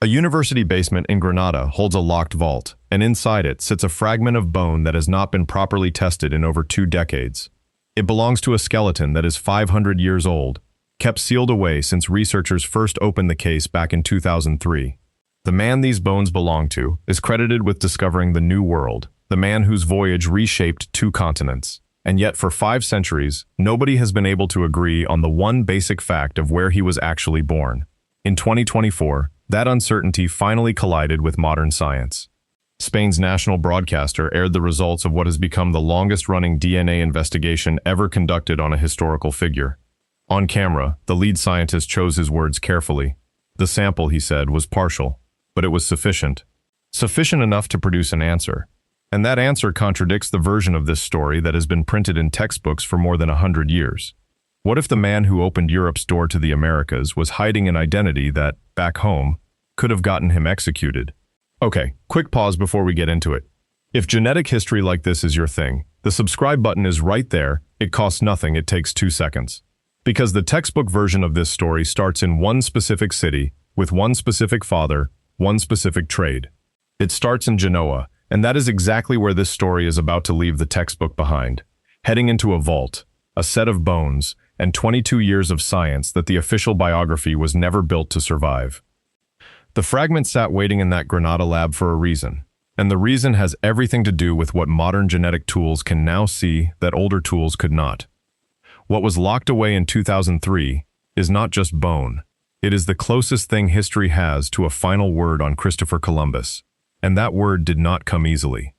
A university basement in Granada holds a locked vault, and inside it sits a fragment of bone that has not been properly tested in over 2 decades. It belongs to a skeleton that is 500 years old, kept sealed away since researchers first opened the case back in 2003. The man these bones belong to is credited with discovering the New World, the man whose voyage reshaped 2 continents. And yet for 5 centuries, nobody has been able to agree on the one basic fact of where he was actually born. In 2024, that uncertainty finally collided with modern science. Spain's national broadcaster aired the results of what has become the longest-running DNA investigation ever conducted on a historical figure. On camera, the lead scientist chose his words carefully. The sample, he said, was partial, but it was sufficient. Sufficient enough to produce an answer. And that answer contradicts the version of this story that has been printed in textbooks for more than 100 years. What if the man who opened Europe's door to the Americas was hiding an identity that, back home, could have gotten him executed? Okay, quick pause before we get into it. If genetic history like this is your thing, the subscribe button is right there. It costs nothing, it takes 2 seconds. Because the textbook version of this story starts in one specific city, with one specific father, one specific trade. It starts in Genoa, and that is exactly where this story is about to leave the textbook behind, heading into a vault, a set of bones, and 22 years of science that the official biography was never built to survive. The fragment sat waiting in that Granada lab for a reason, and the reason has everything to do with what modern genetic tools can now see that older tools could not. What was locked away in 2003 is not just bone. It is the closest thing history has to a final word on Christopher Columbus, and that word did not come easily.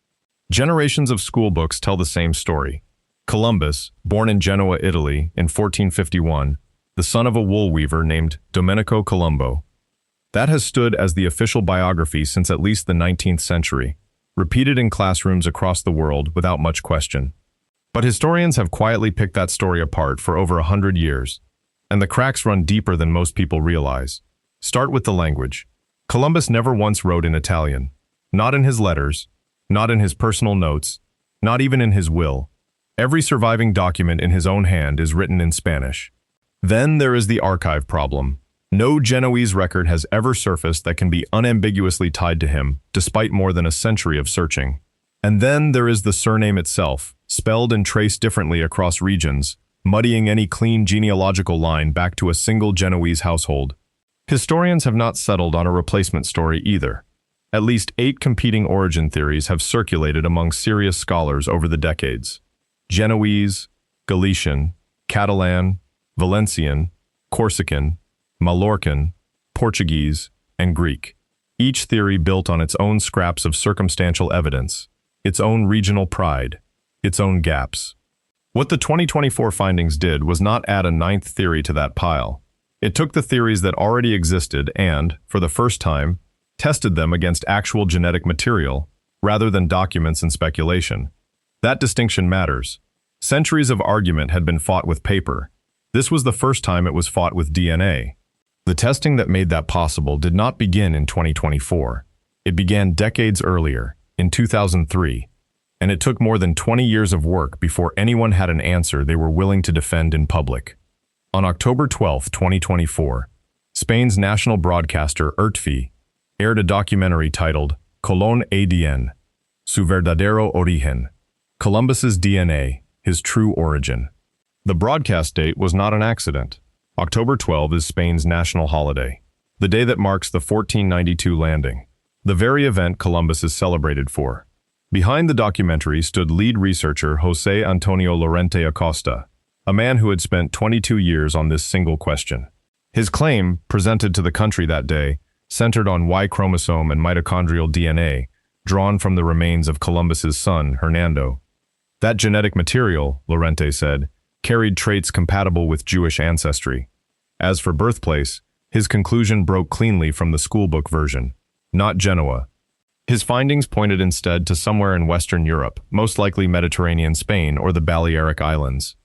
Generations of school books tell the same story. Columbus, born in Genoa, Italy, in 1451, the son of a wool weaver named Domenico Colombo. That has stood as the official biography since at least the 19th century, repeated in classrooms across the world without much question. But historians have quietly picked that story apart for over 100 years, and the cracks run deeper than most people realize. Start with the language. Columbus never once wrote in Italian. Not in his letters, not in his personal notes, not even in his will. Every surviving document in his own hand is written in Spanish. Then there is the archive problem. No Genoese record has ever surfaced that can be unambiguously tied to him, despite more than a century of searching. And then there is the surname itself, spelled and traced differently across regions, muddying any clean genealogical line back to a single Genoese household. Historians have not settled on a replacement story either. At least 8 competing origin theories have circulated among serious scholars over the decades. Genoese, Galician, Catalan, Valencian, Corsican, Mallorcan, Portuguese, and Greek. Each theory built on its own scraps of circumstantial evidence, its own regional pride, its own gaps. What the 2024 findings did was not add a 9th theory to that pile. It took the theories that already existed and, for the first time, tested them against actual genetic material, rather than documents and speculation. That distinction matters. Centuries of argument had been fought with paper. This was the first time it was fought with DNA. The testing that made that possible did not begin in 2024. It began decades earlier, in 2003, and it took more than 20 years of work before anyone had an answer they were willing to defend in public. On October 12, 2024, Spain's national broadcaster RTVE aired a documentary titled Colón ADN, Su verdadero origen, Columbus's DNA, his true origin. The broadcast date was not an accident. October 12 is Spain's national holiday, the day that marks the 1492 landing, the very event Columbus is celebrated for. Behind the documentary stood lead researcher José Antonio Lorente Acosta, a man who had spent 22 years on this single question. His claim, presented to the country that day, centered on Y chromosome and mitochondrial DNA, drawn from the remains of Columbus's son, Hernando. That genetic material, Lorente said, carried traits compatible with Jewish ancestry. As for birthplace, his conclusion broke cleanly from the schoolbook version, not Genoa. His findings pointed instead to somewhere in Western Europe, most likely Mediterranean Spain or the Balearic Islands.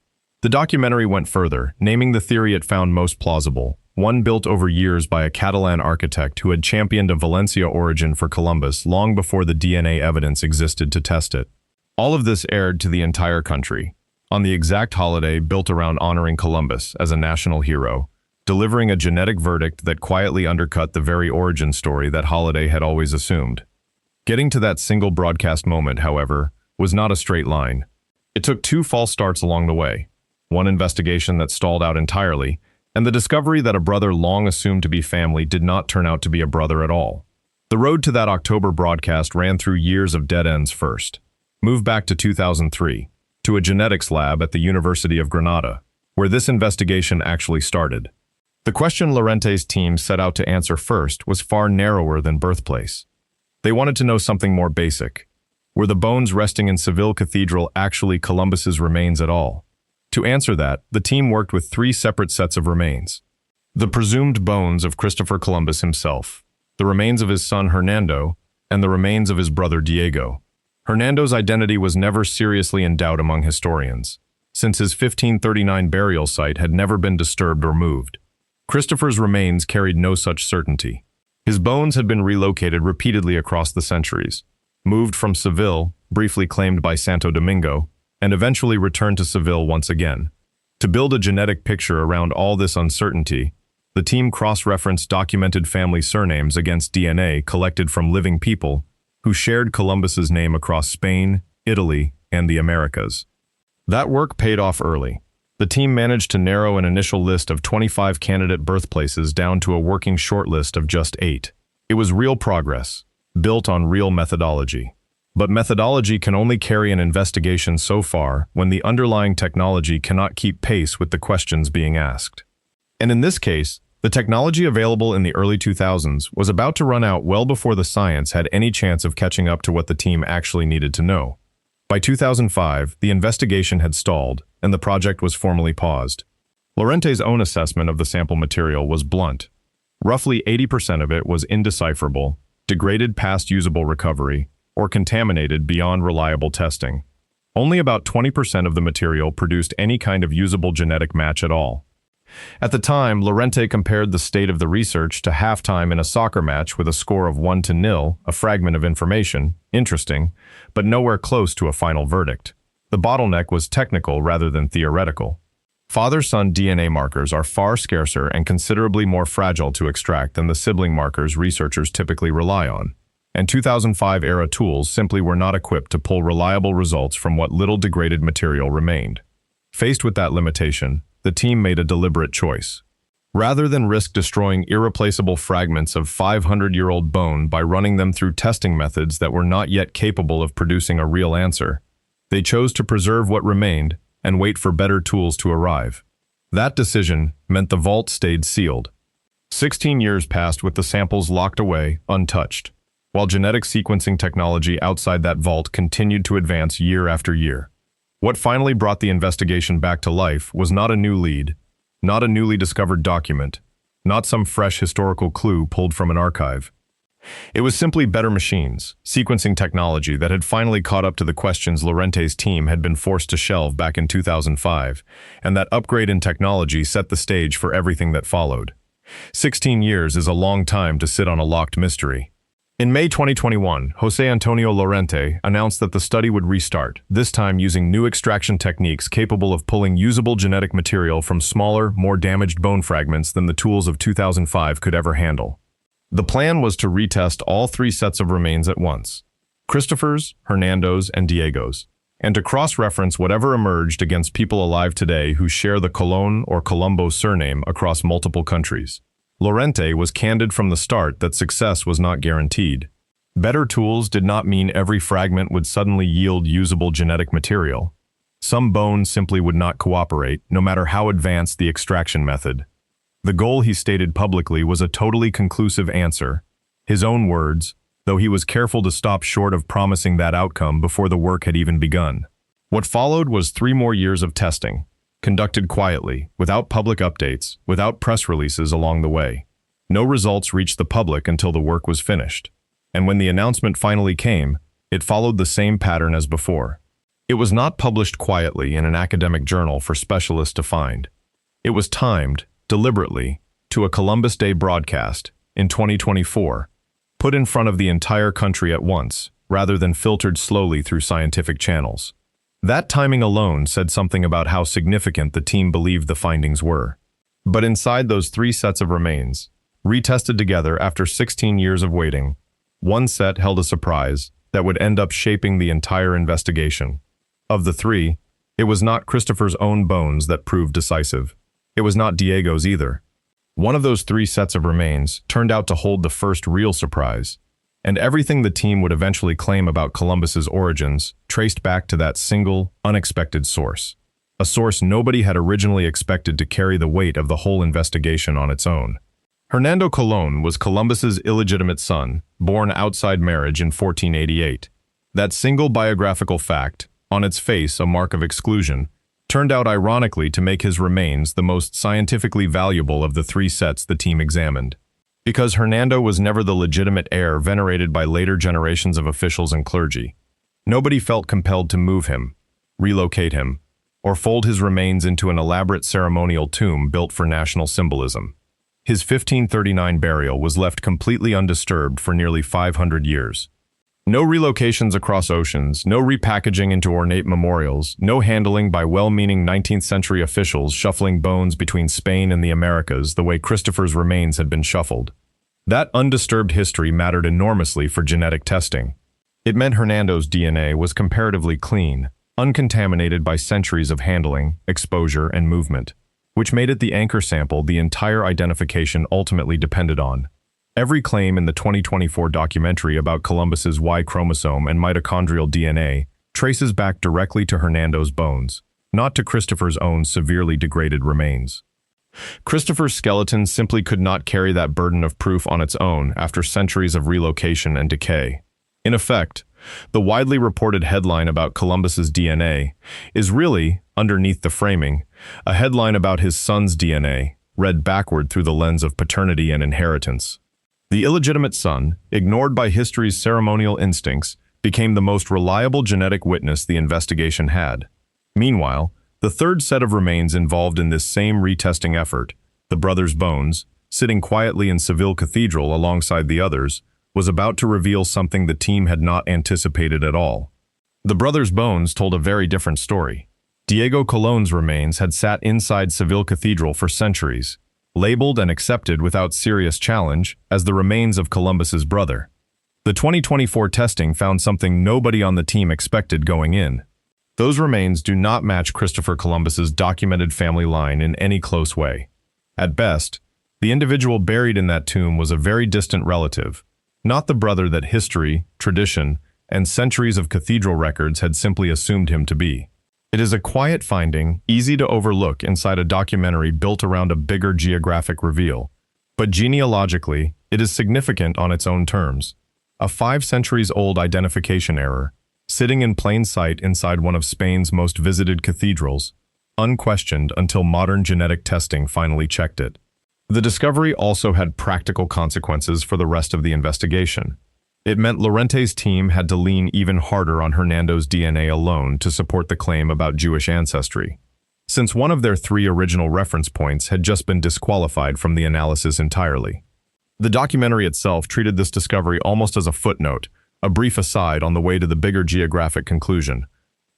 The documentary went further, naming the theory it found most plausible, one built over years by a Catalan architect who had championed a Valencia origin for Columbus long before the DNA evidence existed to test it. All of this aired to the entire country, on the exact holiday built around honoring Columbus as a national hero, delivering a genetic verdict that quietly undercut the very origin story that Holiday had always assumed. Getting to that single broadcast moment, however, was not a straight line. It took two false starts along the way, one investigation that stalled out entirely, and the discovery that a brother long assumed to be family did not turn out to be a brother at all. The road to that October broadcast ran through years of dead ends first. Move back to 2003, to a genetics lab at the University of Granada, where this investigation actually started. The question Llorente's team set out to answer first was far narrower than birthplace. They wanted to know something more basic. Were the bones resting in Seville Cathedral actually Columbus's remains at all? To answer that, the team worked with three separate sets of remains. The presumed bones of Christopher Columbus himself, the remains of his son Hernando, and the remains of his brother Diego. Hernando's identity was never seriously in doubt among historians, since his 1539 burial site had never been disturbed or moved. Christopher's remains carried no such certainty. His bones had been relocated repeatedly across the centuries, moved from Seville, briefly claimed by Santo Domingo, and eventually returned to Seville once again. To build a genetic picture around all this uncertainty, the team cross-referenced documented family surnames against DNA collected from living people who shared Columbus's name across Spain, Italy, and the Americas. That work paid off early. The team managed to narrow an initial list of 25 candidate birthplaces down to a working shortlist of just 8. It was real progress, built on real methodology. But methodology can only carry an investigation so far when the underlying technology cannot keep pace with the questions being asked. And in this case, the technology available in the early 2000s was about to run out well before the science had any chance of catching up to what the team actually needed to know. By 2005, the investigation had stalled, and the project was formally paused. Llorente's own assessment of the sample material was blunt. Roughly 80% of it was indecipherable, degraded past usable recovery, or contaminated beyond reliable testing. Only about 20% of the material produced any kind of usable genetic match at all. At the time, Llorente compared the state of the research to halftime in a soccer match with a score of 1-0, a fragment of information, interesting, but nowhere close to a final verdict. The bottleneck was technical rather than theoretical. Father-son DNA markers are far scarcer and considerably more fragile to extract than the sibling markers researchers typically rely on, and 2005-era tools simply were not equipped to pull reliable results from what little degraded material remained. Faced with that limitation, the team made a deliberate choice. Rather than risk destroying irreplaceable fragments of 500-year-old bone by running them through testing methods that were not yet capable of producing a real answer, they chose to preserve what remained and wait for better tools to arrive. That decision meant the vault stayed sealed. 16 years passed with the samples locked away, untouched, while genetic sequencing technology outside that vault continued to advance year after year. What finally brought the investigation back to life was not a new lead, not a newly discovered document, not some fresh historical clue pulled from an archive. It was simply better machines, sequencing technology that had finally caught up to the questions Llorente's team had been forced to shelve back in 2005, and that upgrade in technology set the stage for everything that followed. 16 years is a long time to sit on a locked mystery. In May 2021, José Antonio Llorente announced that the study would restart, this time using new extraction techniques capable of pulling usable genetic material from smaller, more damaged bone fragments than the tools of 2005 could ever handle. The plan was to retest all three sets of remains at once, Christopher's, Hernando's, and Diego's, and to cross-reference whatever emerged against people alive today who share the Colón or Colombo surname across multiple countries. Llorente was candid from the start that success was not guaranteed. Better tools did not mean every fragment would suddenly yield usable genetic material. Some bones simply would not cooperate, no matter how advanced the extraction method. The goal he stated publicly was a totally conclusive answer. His own words, though he was careful to stop short of promising that outcome before the work had even begun. What followed was 3 more years of testing, conducted quietly, without public updates, without press releases along the way. No results reached the public until the work was finished. And when the announcement finally came, it followed the same pattern as before. It was not published quietly in an academic journal for specialists to find. It was timed, deliberately, to a Columbus Day broadcast in 2024, put in front of the entire country at once, rather than filtered slowly through scientific channels. That timing alone said something about how significant the team believed the findings were. But inside those three sets of remains, retested together after 16 years of waiting, one set held a surprise that would end up shaping the entire investigation. Of the three, it was not Christopher's own bones that proved decisive. It was not Diego's either. One of those three sets of remains turned out to hold the first real surprise, and everything the team would eventually claim about Columbus's origins traced back to that single, unexpected source. A source nobody had originally expected to carry the weight of the whole investigation on its own. Hernando Colón was Columbus's illegitimate son, born outside marriage in 1488. That single biographical fact, on its face a mark of exclusion, turned out ironically to make his remains the most scientifically valuable of the three sets the team examined. Because Hernando was never the legitimate heir venerated by later generations of officials and clergy, nobody felt compelled to move him, relocate him, or fold his remains into an elaborate ceremonial tomb built for national symbolism. His 1539 burial was left completely undisturbed for nearly 500 years. No relocations across oceans, no repackaging into ornate memorials, no handling by well-meaning 19th century officials shuffling bones between Spain and the Americas the way Christopher's remains had been shuffled. That undisturbed history mattered enormously for genetic testing. It meant Hernando's DNA was comparatively clean, uncontaminated by centuries of handling, exposure, and movement, which made it the anchor sample the entire identification ultimately depended on. Every claim in the 2024 documentary about Columbus's Y chromosome and mitochondrial DNA traces back directly to Hernando's bones, not to Christopher's own severely degraded remains. Christopher's skeleton simply could not carry that burden of proof on its own after centuries of relocation and decay. In effect, the widely reported headline about Columbus's DNA is really, underneath the framing, a headline about his son's DNA, read backward through the lens of paternity and inheritance. The illegitimate son, ignored by history's ceremonial instincts, became the most reliable genetic witness the investigation had. Meanwhile, the third set of remains involved in this same retesting effort, the brothers' bones, sitting quietly in Seville Cathedral alongside the others, was about to reveal something the team had not anticipated at all. The brothers' bones told a very different story. Diego Colón's remains had sat inside Seville Cathedral for centuries, labeled and accepted without serious challenge as the remains of Columbus's brother. The 2024 testing found something nobody on the team expected going in. Those remains do not match Christopher Columbus's documented family line in any close way. At best, the individual buried in that tomb was a very distant relative, not the brother that history, tradition, and centuries of cathedral records had simply assumed him to be. It is a quiet finding, easy to overlook inside a documentary built around a bigger geographic reveal. But genealogically, it is significant on its own terms. A 5 centuries-old identification error, sitting in plain sight inside one of Spain's most visited cathedrals, unquestioned until modern genetic testing finally checked it. The discovery also had practical consequences for the rest of the investigation. It meant Llorente's team had to lean even harder on Hernando's DNA alone to support the claim about Jewish ancestry, since one of their 3 original reference points had just been disqualified from the analysis entirely. The documentary itself treated this discovery almost as a footnote, a brief aside on the way to the bigger geographic conclusion.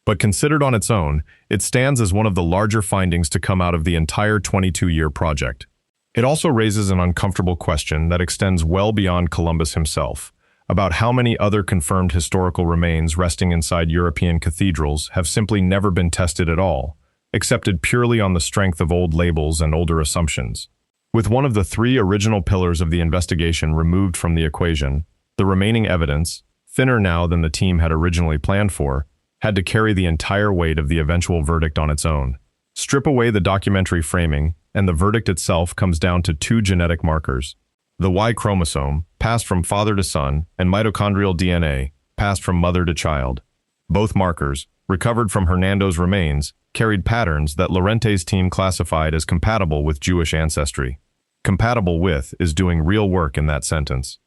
But considered on its own, it stands as one of the larger findings to come out of the entire 22-year project. It also raises an uncomfortable question that extends well beyond Columbus himself, about how many other confirmed historical remains resting inside European cathedrals have simply never been tested at all, accepted purely on the strength of old labels and older assumptions. With one of the 3 original pillars of the investigation removed from the equation, the remaining evidence, thinner now than the team had originally planned for, had to carry the entire weight of the eventual verdict on its own. Strip away the documentary framing, and the verdict itself comes down to 2 genetic markers: the Y chromosome, passed from father to son, and mitochondrial DNA, passed from mother to child. Both markers, recovered from Hernando's remains, carried patterns that Llorente's team classified as compatible with Jewish ancestry. Compatible with is doing real work in that sentence.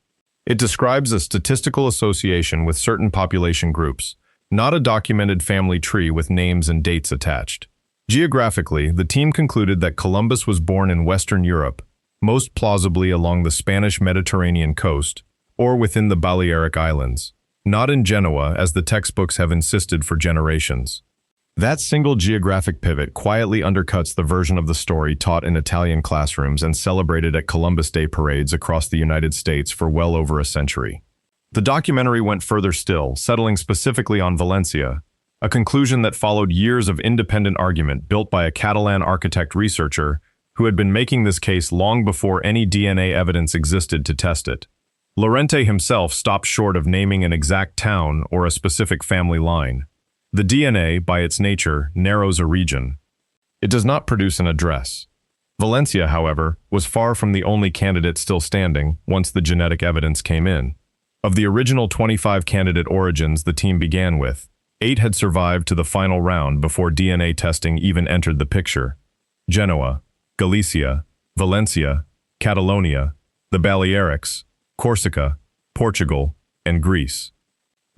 It describes a statistical association with certain population groups, not a documented family tree with names and dates attached. Geographically, the team concluded that Columbus was born in Western Europe, most plausibly along the Spanish Mediterranean coast, or within the Balearic Islands, not in Genoa as the textbooks have insisted for generations. That single geographic pivot quietly undercuts the version of the story taught in Italian classrooms and celebrated at Columbus Day parades across the United States for well over a century. The documentary went further still, settling specifically on Valencia, a conclusion that followed years of independent argument built by a Catalan architect researcher who had been making this case long before any DNA evidence existed to test it. Llorente himself stopped short of naming an exact town or a specific family line. The DNA, by its nature, narrows a region. It does not produce an address. Valencia, however, was far from the only candidate still standing once the genetic evidence came in. Of the original 25 candidate origins the team began with, 8 had survived to the final round before DNA testing even entered the picture. Genoa, Galicia, Valencia, Catalonia, the Balearics, Corsica, Portugal, and Greece.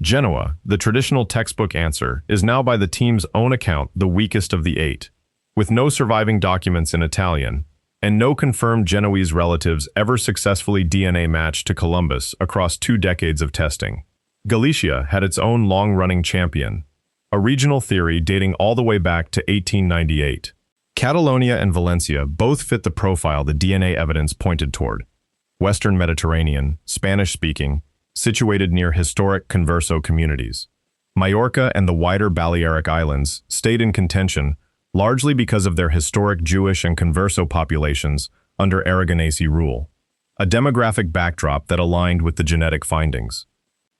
Genoa, the traditional textbook answer, is now by the team's own account the weakest of the 8. With no surviving documents in Italian, and no confirmed Genoese relatives ever successfully DNA matched to Columbus across 2 decades of testing. Galicia had its own long-running champion, a regional theory dating all the way back to 1898. Catalonia and Valencia both fit the profile the DNA evidence pointed toward. Western Mediterranean, Spanish-speaking, situated near historic Converso communities. Majorca and the wider Balearic Islands stayed in contention largely because of their historic Jewish and Converso populations under Aragonese rule, a demographic backdrop that aligned with the genetic findings.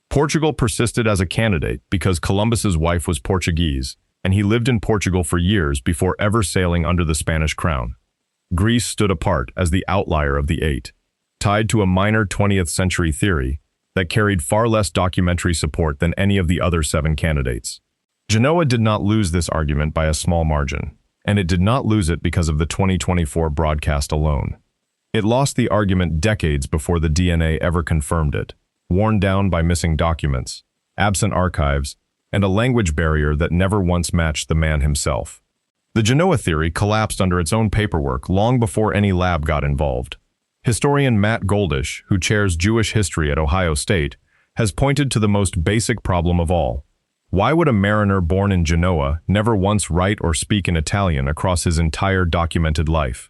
Portugal persisted as a candidate because Columbus's wife was Portuguese, and he lived in Portugal for years before ever sailing under the Spanish crown. Greece stood apart as the outlier of the 8, tied to a minor 20th century theory that carried far less documentary support than any of the other 7 candidates. Genoa did not lose this argument by a small margin, and it did not lose it because of the 2024 broadcast alone. It lost the argument decades before the DNA ever confirmed it, worn down by missing documents, absent archives, and a language barrier that never once matched the man himself. The Genoa theory collapsed under its own paperwork long before any lab got involved. Historian Matt Goldish, who chairs Jewish history at Ohio State, has pointed to the most basic problem of all. Why would a mariner born in Genoa never once write or speak in Italian across his entire documented life?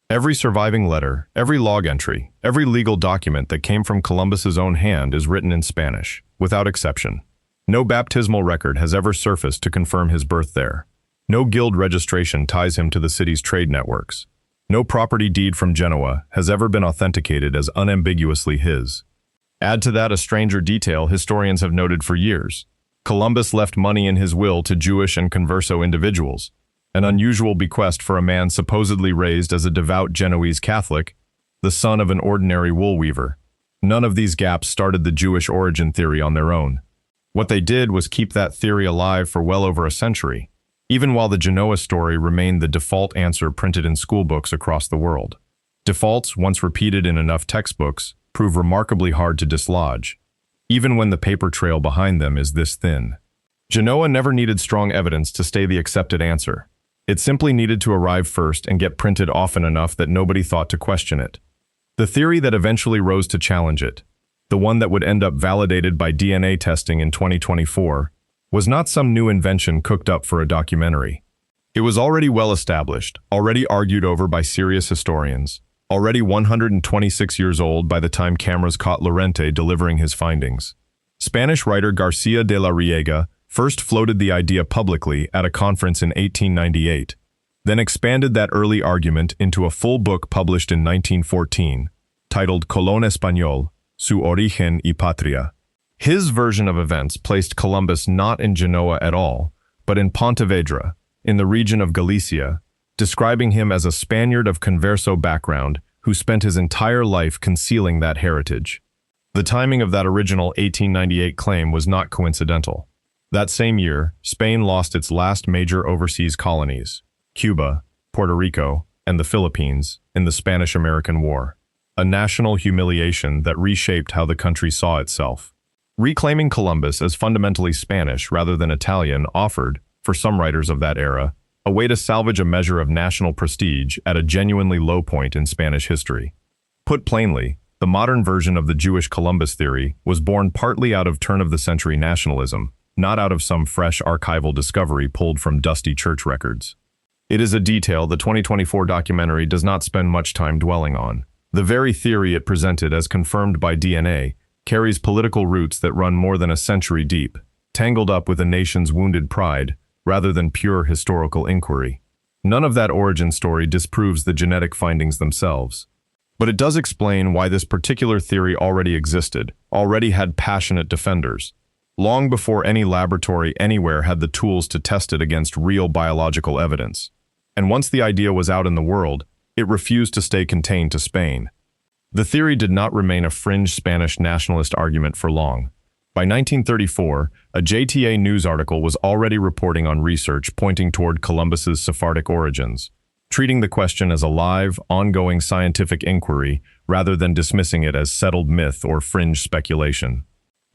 Every surviving letter, every log entry, every legal document that came from Columbus's own hand is written in Spanish, without exception. No baptismal record has ever surfaced to confirm his birth there. No guild registration ties him to the city's trade networks. No property deed from Genoa has ever been authenticated as unambiguously his. Add to that a stranger detail historians have noted for years. Columbus left money in his will to Jewish and Converso individuals, an unusual bequest for a man supposedly raised as a devout Genoese Catholic, the son of an ordinary wool weaver. None of these gaps started the Jewish origin theory on their own. What they did was keep that theory alive for well over a century, even while the Genoa story remained the default answer printed in schoolbooks across the world. Defaults, once repeated in enough textbooks, prove remarkably hard to dislodge, even when the paper trail behind them is this thin. Genoa never needed strong evidence to stay the accepted answer. It simply needed to arrive first and get printed often enough that nobody thought to question it. The theory that eventually rose to challenge it, the one that would end up validated by DNA testing in 2024, was not some new invention cooked up for a documentary. It was already well established, already argued over by serious historians, already 126 years old by the time cameras caught Llorente delivering his findings. Spanish writer García de la Riega first floated the idea publicly at a conference in 1898, then expanded that early argument into a full book published in 1914, titled Colón Español, Su Origen y Patria. His version of events placed Columbus not in Genoa at all, but in Pontevedra, in the region of Galicia, describing him as a Spaniard of Converso background who spent his entire life concealing that heritage. The timing of that original 1898 claim was not coincidental. That same year, Spain lost its last major overseas colonies, Cuba, Puerto Rico, and the Philippines, in the Spanish-American War, a national humiliation that reshaped how the country saw itself. Reclaiming Columbus as fundamentally Spanish rather than Italian offered, for some writers of that era, a way to salvage a measure of national prestige at a genuinely low point in Spanish history. Put plainly, the modern version of the Jewish Columbus theory was born partly out of turn-of-the-century nationalism, not out of some fresh archival discovery pulled from dusty church records. It is a detail the 2024 documentary does not spend much time dwelling on. The very theory it presented as confirmed by DNA carries political roots that run more than a century deep, tangled up with a nation's wounded pride, rather than pure historical inquiry. None of that origin story disproves the genetic findings themselves. But it does explain why this particular theory already existed, already had passionate defenders, long before any laboratory anywhere had the tools to test it against real biological evidence. And once the idea was out in the world, it refused to stay contained to Spain. The theory did not remain a fringe Spanish nationalist argument for long. By 1934, a JTA news article was already reporting on research pointing toward Columbus's Sephardic origins, treating the question as a live, ongoing scientific inquiry rather than dismissing it as settled myth or fringe speculation.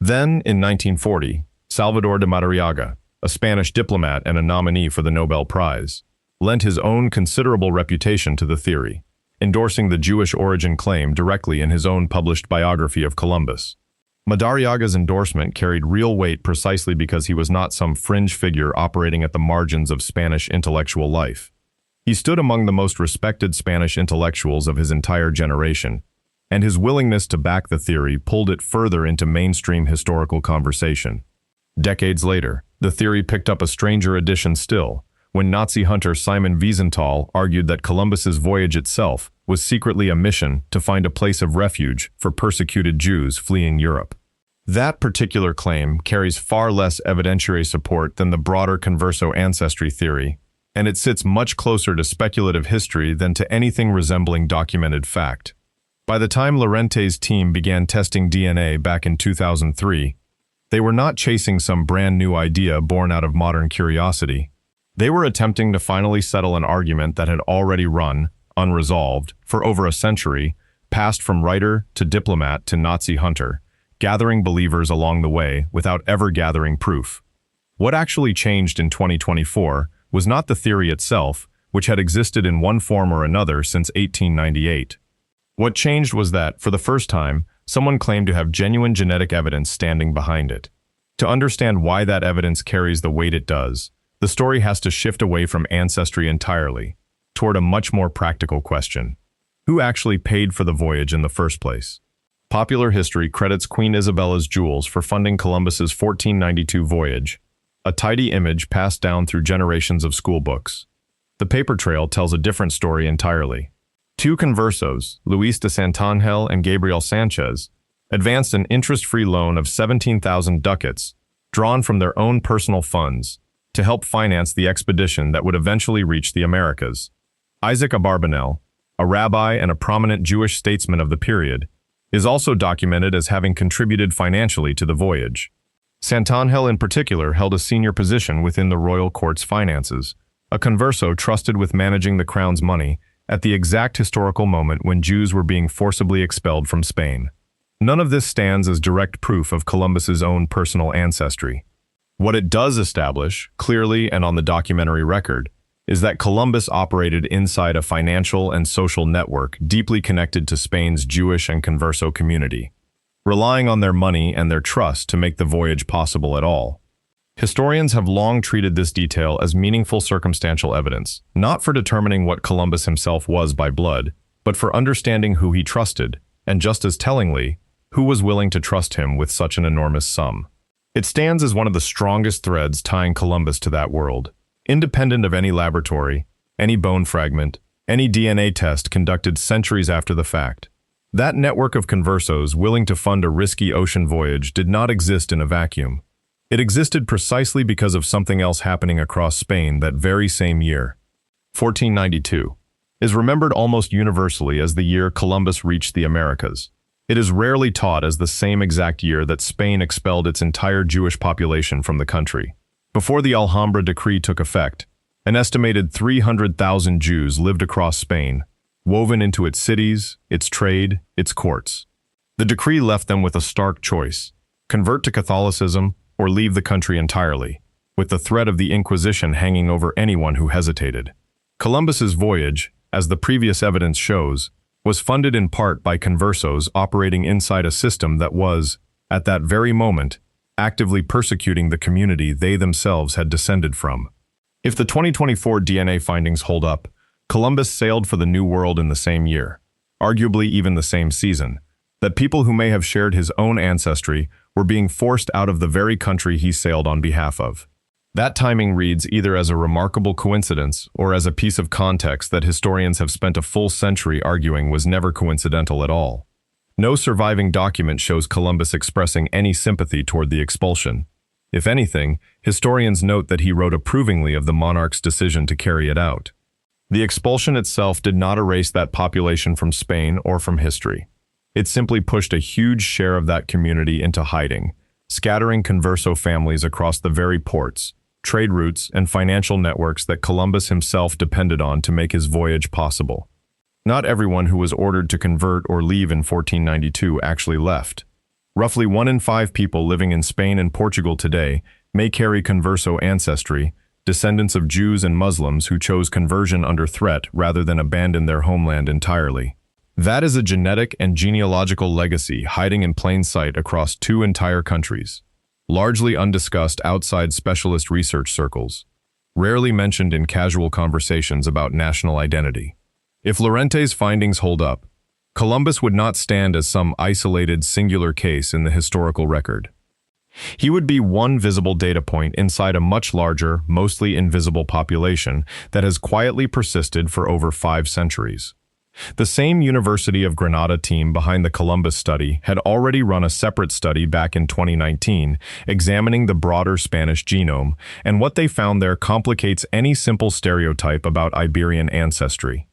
Then, in 1940, Salvador de Madariaga, a Spanish diplomat and a nominee for the Nobel Prize, lent his own considerable reputation to the theory, endorsing the Jewish origin claim directly in his own published biography of Columbus. Madariaga's endorsement carried real weight precisely because he was not some fringe figure operating at the margins of Spanish intellectual life. He stood among the most respected Spanish intellectuals of his entire generation, and his willingness to back the theory pulled it further into mainstream historical conversation. Decades later, the theory picked up a stranger edition still, when Nazi hunter Simon Wiesenthal argued that Columbus's voyage itself was secretly a mission to find a place of refuge for persecuted Jews fleeing Europe. That particular claim carries far less evidentiary support than the broader converso ancestry theory, and it sits much closer to speculative history than to anything resembling documented fact. By the time Llorente's team began testing DNA back in 2003, they were not chasing some brand new idea born out of modern curiosity. They were attempting to finally settle an argument that had already run, unresolved, for over a century, passed from writer to diplomat to Nazi hunter, gathering believers along the way without ever gathering proof. What actually changed in 2024 was not the theory itself, which had existed in one form or another since 1898. What changed was that, for the first time, someone claimed to have genuine genetic evidence standing behind it. To understand why that evidence carries the weight it does, the story has to shift away from ancestry entirely, toward a much more practical question. Who actually paid for the voyage in the first place? Popular history credits Queen Isabella's jewels for funding Columbus's 1492 voyage, a tidy image passed down through generations of school books. The paper trail tells a different story entirely. Two conversos, Luis de Santangel and Gabriel Sanchez, advanced an interest-free loan of 17,000 ducats, drawn from their own personal funds, to help finance the expedition that would eventually reach the Americas. Isaac Abarbanel, a rabbi and a prominent Jewish statesman of the period, is also documented as having contributed financially to the voyage. Santangel in particular held a senior position within the royal court's finances, a converso trusted with managing the crown's money at the exact historical moment when Jews were being forcibly expelled from Spain. None of this stands as direct proof of Columbus's own personal ancestry. What it does establish, clearly and on the documentary record, is that Columbus operated inside a financial and social network deeply connected to Spain's Jewish and converso community, relying on their money and their trust to make the voyage possible at all. Historians have long treated this detail as meaningful circumstantial evidence, not for determining what Columbus himself was by blood, but for understanding who he trusted, and just as tellingly, who was willing to trust him with such an enormous sum. It stands as one of the strongest threads tying Columbus to that world, independent of any laboratory, any bone fragment, any DNA test conducted centuries after the fact. That network of conversos willing to fund a risky ocean voyage did not exist in a vacuum. It existed precisely because of something else happening across Spain that very same year. 1492 is remembered almost universally as the year Columbus reached the Americas. It is rarely taught as the same exact year that Spain expelled its entire Jewish population from the country. Before the Alhambra decree took effect, an estimated 300,000 Jews lived across Spain, woven into its cities, its trade, its courts. The decree left them with a stark choice: convert to Catholicism or leave the country entirely, with the threat of the Inquisition hanging over anyone who hesitated. Columbus's voyage, as the previous evidence shows, was funded in part by conversos operating inside a system that was, at that very moment, actively persecuting the community they themselves had descended from. If the 2024 DNA findings hold up, Columbus sailed for the New World in the same year, arguably even the same season, that people who may have shared his own ancestry were being forced out of the very country he sailed on behalf of. That timing reads either as a remarkable coincidence or as a piece of context that historians have spent a full century arguing was never coincidental at all. No surviving document shows Columbus expressing any sympathy toward the expulsion. If anything, historians note that he wrote approvingly of the monarch's decision to carry it out. The expulsion itself did not erase that population from Spain or from history. It simply pushed a huge share of that community into hiding, scattering converso families across the very ports, trade routes, and financial networks that Columbus himself depended on to make his voyage possible. Not everyone who was ordered to convert or leave in 1492 actually left. Roughly 1 in 5 people living in Spain and Portugal today may carry converso ancestry, descendants of Jews and Muslims who chose conversion under threat rather than abandon their homeland entirely. That is a genetic and genealogical legacy hiding in plain sight across 2 entire countries, largely undiscussed outside specialist research circles, rarely mentioned in casual conversations about national identity. If Llorente's findings hold up, Columbus would not stand as some isolated singular case in the historical record. He would be one visible data point inside a much larger, mostly invisible population that has quietly persisted for over 5 centuries. The same University of Granada team behind the Columbus study had already run a separate study back in 2019, examining the broader Spanish genome, and what they found there complicates any simple stereotype about Iberian ancestry.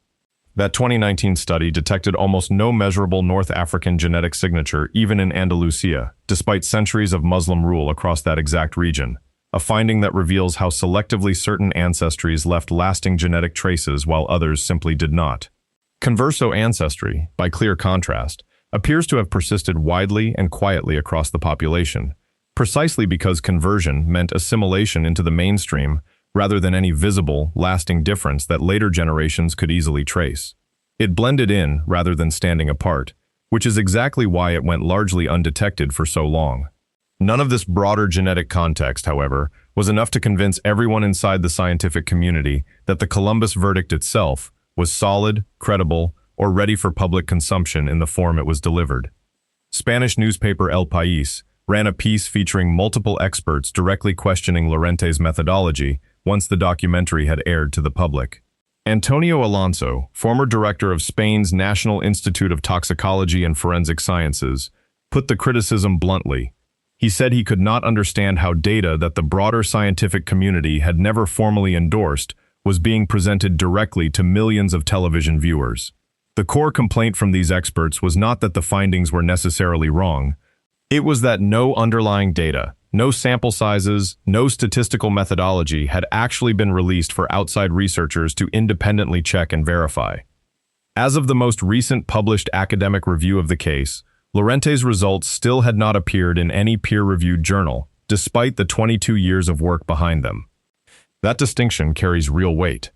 That 2019 study detected almost no measurable North African genetic signature even in Andalusia, despite centuries of Muslim rule across that exact region, a finding that reveals how selectively certain ancestries left lasting genetic traces while others simply did not. Converso ancestry, by clear contrast, appears to have persisted widely and quietly across the population, precisely because conversion meant assimilation into the mainstream rather than any visible, lasting difference that later generations could easily trace. It blended in rather than standing apart, which is exactly why it went largely undetected for so long. None of this broader genetic context, however, was enough to convince everyone inside the scientific community that the Columbus verdict itself was solid, credible, or ready for public consumption in the form it was delivered. Spanish newspaper El País ran a piece featuring multiple experts directly questioning Llorente's methodology once the documentary had aired to the public. Antonio Alonso, former director of Spain's National Institute of Toxicology and Forensic Sciences, put the criticism bluntly. He said he could not understand how data that the broader scientific community had never formally endorsed was being presented directly to millions of television viewers. The core complaint from these experts was not that the findings were necessarily wrong. It was that no underlying data, no sample sizes, no statistical methodology had actually been released for outside researchers to independently check and verify. As of the most recent published academic review of the case, Llorente's results still had not appeared in any peer-reviewed journal, despite the 22 years of work behind them. That distinction carries real weight.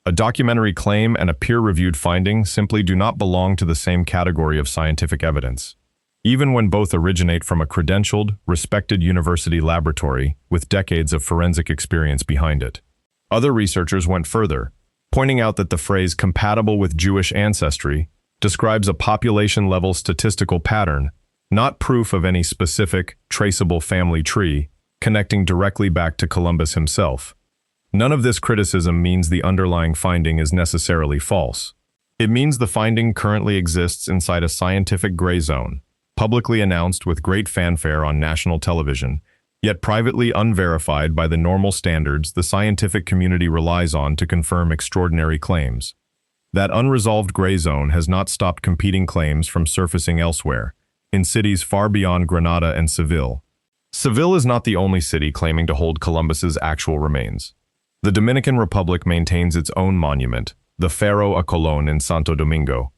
A documentary claim and a peer-reviewed finding simply do not belong to the same category of scientific evidence, even when both originate from a credentialed, respected university laboratory with decades of forensic experience behind it. Other researchers went further, pointing out that the phrase compatible with Jewish ancestry describes a population-level statistical pattern, not proof of any specific, traceable family tree connecting directly back to Columbus himself. None of this criticism means the underlying finding is necessarily false. It means the finding currently exists inside a scientific gray zone, publicly announced with great fanfare on national television, yet privately unverified by the normal standards the scientific community relies on to confirm extraordinary claims. That unresolved gray zone has not stopped competing claims from surfacing elsewhere, in cities far beyond Granada and Seville. Seville is not the only city claiming to hold Columbus's actual remains. The Dominican Republic maintains its own monument, the Faro a Colón in Santo Domingo,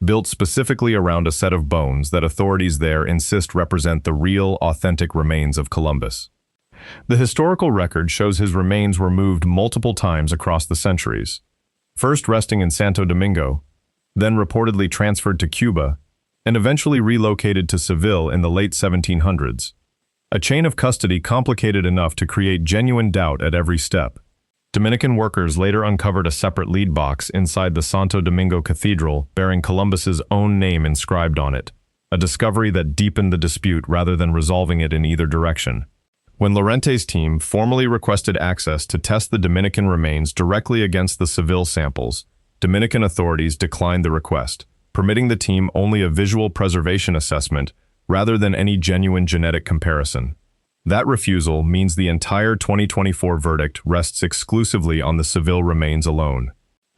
built specifically around a set of bones that authorities there insist represent the real, authentic remains of Columbus. The historical record shows his remains were moved multiple times across the centuries, first resting in Santo Domingo, then reportedly transferred to Cuba, and eventually relocated to Seville in the late 1700s. a chain of custody complicated enough to create genuine doubt at every step. Dominican workers later uncovered a separate lead box inside the Santo Domingo Cathedral bearing Columbus's own name inscribed on it, a discovery that deepened the dispute rather than resolving it in either direction. When Llorente's team formally requested access to test the Dominican remains directly against the Seville samples, Dominican authorities declined the request, permitting the team only a visual preservation assessment rather than any genuine genetic comparison. That refusal means the entire 2024 verdict rests exclusively on the Seville remains alone.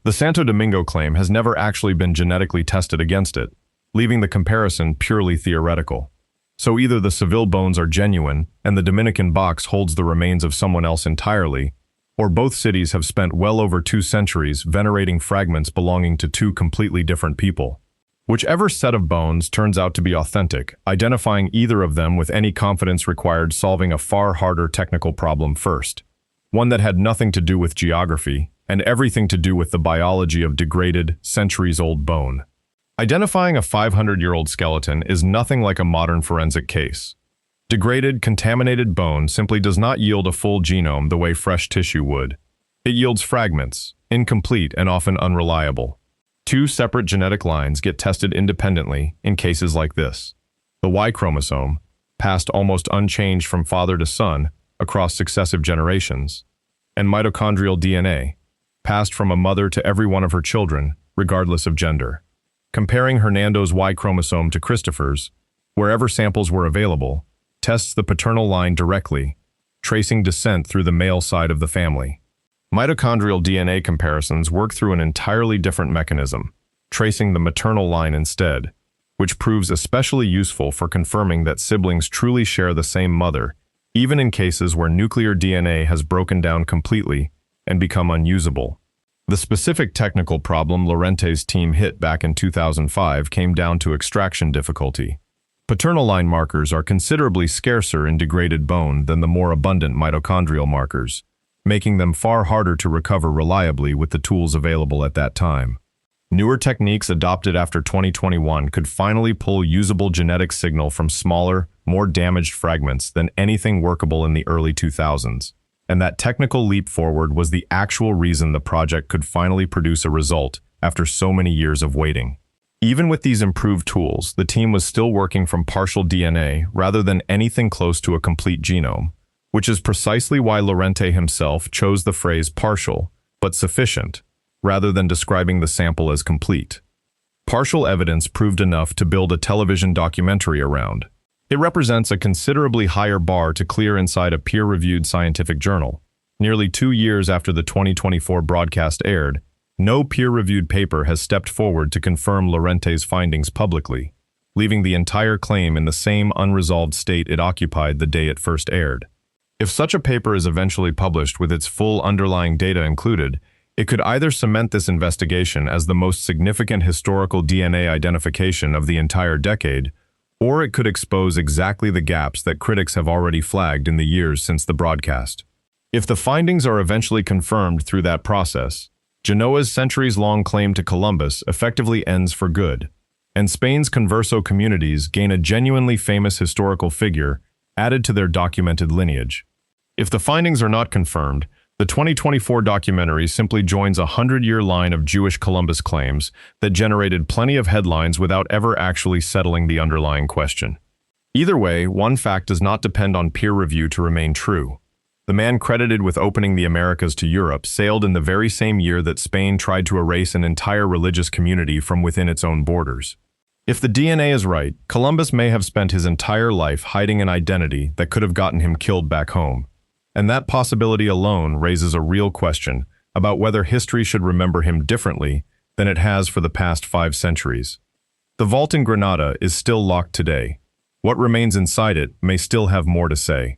The Santo Domingo claim has never actually been genetically tested against it, leaving the comparison purely theoretical. So either the Seville bones are genuine and the Dominican box holds the remains of someone else entirely, or both cities have spent well over 2 centuries venerating fragments belonging to 2 completely different people. Whichever set of bones turns out to be authentic, identifying either of them with any confidence required solving a far harder technical problem first, one that had nothing to do with geography and everything to do with the biology of degraded, centuries-old bone. Identifying a 500-year-old skeleton is nothing like a modern forensic case. Degraded, contaminated bone simply does not yield a full genome the way fresh tissue would. It yields fragments, incomplete and often unreliable. 2 separate genetic lines get tested independently in cases like this. The Y chromosome, passed almost unchanged from father to son across successive generations, and mitochondrial DNA, passed from a mother to every one of her children, regardless of gender. Comparing Hernando's Y chromosome to Christopher's, wherever samples were available, tests the paternal line directly, tracing descent through the male side of the family. Mitochondrial DNA comparisons work through an entirely different mechanism, tracing the maternal line instead, which proves especially useful for confirming that siblings truly share the same mother, even in cases where nuclear DNA has broken down completely and become unusable. The specific technical problem Llorente's team hit back in 2005 came down to extraction difficulty. Paternal line markers are considerably scarcer in degraded bone than the more abundant mitochondrial markers, making them far harder to recover reliably with the tools available at that time. Newer techniques adopted after 2021 could finally pull usable genetic signal from smaller, more damaged fragments than anything workable in the early 2000s. And that technical leap forward was the actual reason the project could finally produce a result after so many years of waiting. Even with these improved tools, the team was still working from partial DNA rather than anything close to a complete genome, which is precisely why Llorente himself chose the phrase partial, but sufficient, rather than describing the sample as complete. Partial evidence proved enough to build a television documentary around. It represents a considerably higher bar to clear inside a peer-reviewed scientific journal. Nearly 2 years after the 2024 broadcast aired, no peer-reviewed paper has stepped forward to confirm Llorente's findings publicly, leaving the entire claim in the same unresolved state it occupied the day it first aired. If such a paper is eventually published with its full underlying data included, it could either cement this investigation as the most significant historical DNA identification of the entire decade, or it could expose exactly the gaps that critics have already flagged in the years since the broadcast. If the findings are eventually confirmed through that process, Genoa's centuries-long claim to Columbus effectively ends for good, and Spain's converso communities gain a genuinely famous historical figure added to their documented lineage. If the findings are not confirmed, the 2024 documentary simply joins a 100-year line of Jewish Columbus claims that generated plenty of headlines without ever actually settling the underlying question. Either way, one fact does not depend on peer review to remain true. The man credited with opening the Americas to Europe sailed in the very same year that Spain tried to erase an entire religious community from within its own borders. If the DNA is right, Columbus may have spent his entire life hiding an identity that could have gotten him killed back home. And that possibility alone raises a real question about whether history should remember him differently than it has for the past 5 centuries. The vault in Granada is still locked today. What remains inside it may still have more to say.